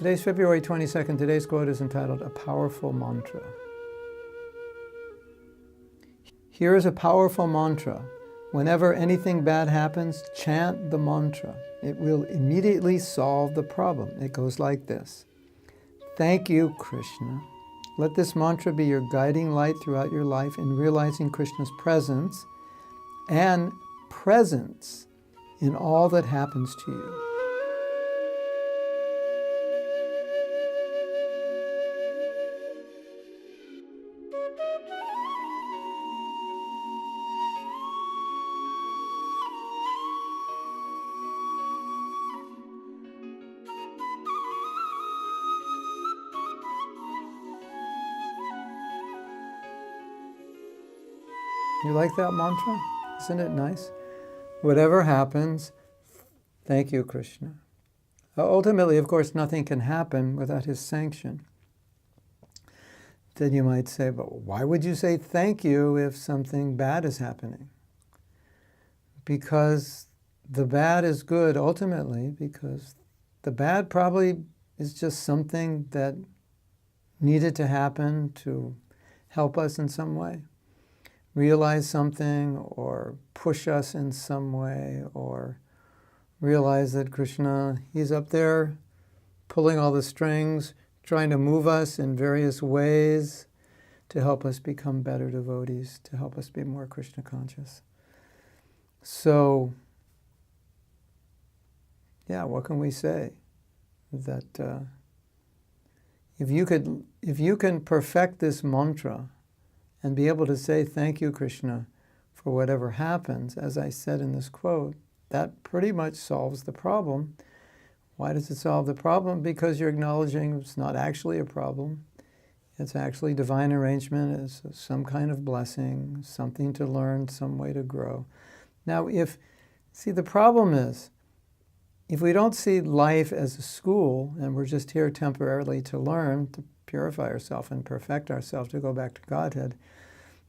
Today's February 22nd. Today's quote is entitled, A Powerful Mantra. Here is a powerful mantra. Whenever anything bad happens, chant the mantra. It will immediately solve the problem. It goes like this. Thank you, Krishna. Let this mantra be your guiding light throughout your life in realizing Krishna's presence and presence in all that happens to you. You like that mantra? Isn't it nice? Whatever happens, thank you, Krishna. Ultimately, of course, nothing can happen without his sanction. Then you might say, but why would you say thank you if something bad is happening? Because the bad is good ultimately, because the bad probably is just something that needed to happen to help us in some way. Realize something or push us in some way, or realize that Krishna, he's up there pulling all the strings, trying to move us in various ways to help us become better devotees, to help us be more Krishna conscious. So, yeah, what can we say? That if you can perfect this mantra and be able to say thank you, Krishna, for whatever happens, as I said in this quote, that pretty much solves the problem. Why does it solve the problem? Because you're acknowledging it's not actually a problem. It's actually divine arrangement. It's some kind of blessing, something to learn, some way to grow. Now, the problem is, if we don't see life as a school and we're just here temporarily to learn, to purify ourselves and perfect ourselves, to go back to Godhead,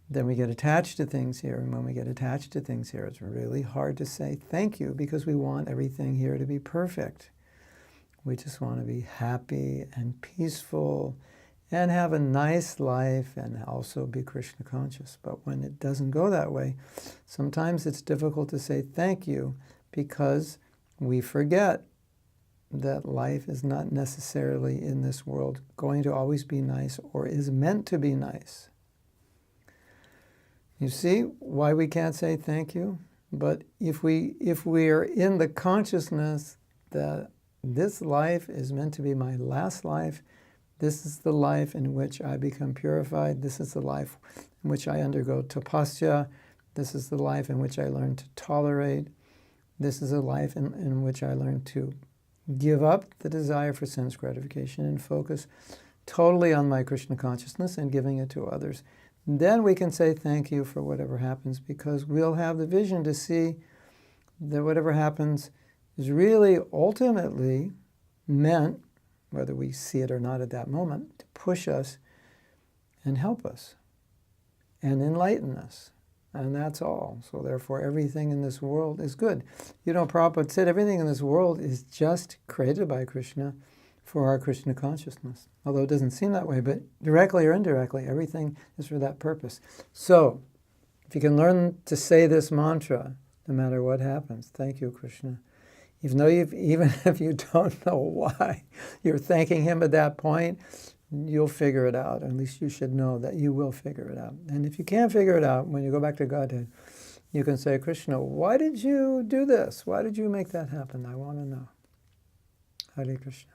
then we get attached to things here. And when we get attached to things here, it's really hard to say thank you because we want everything here to be perfect. We just want to be happy and peaceful and have a nice life and also be Krishna conscious. But when it doesn't go that way, sometimes it's difficult to say thank you because we forget that life is not necessarily in this world going to always be nice or is meant to be nice. You see why we can't say thank you? But if we are in the consciousness that this life is meant to be my last life, this is the life in which I become purified, this is the life in which I undergo tapasya, this is the life in which I learn to tolerate, this is a life in which I learn to give up the desire for sense gratification and focus totally on my Krishna consciousness and giving it to others. Then we can say thank you for whatever happens because we'll have the vision to see that whatever happens is really ultimately meant, whether we see it or not at that moment, to push us and help us and enlighten us. And that's all. So therefore, everything in this world is good. You know, Prabhupada said everything in this world is just created by Krishna for our Krishna consciousness. Although it doesn't seem that way, but directly or indirectly, everything is for that purpose. So, if you can learn to say this mantra, no matter what happens, thank you, Krishna. Even if you don't know why you're thanking him at that point, you'll figure it out. At least you should know that you will figure it out. And if you can't figure it out, when you go back to Godhead, you can say, Krishna, why did you do this? Why did you make that happen? I want to know. Hare Krishna.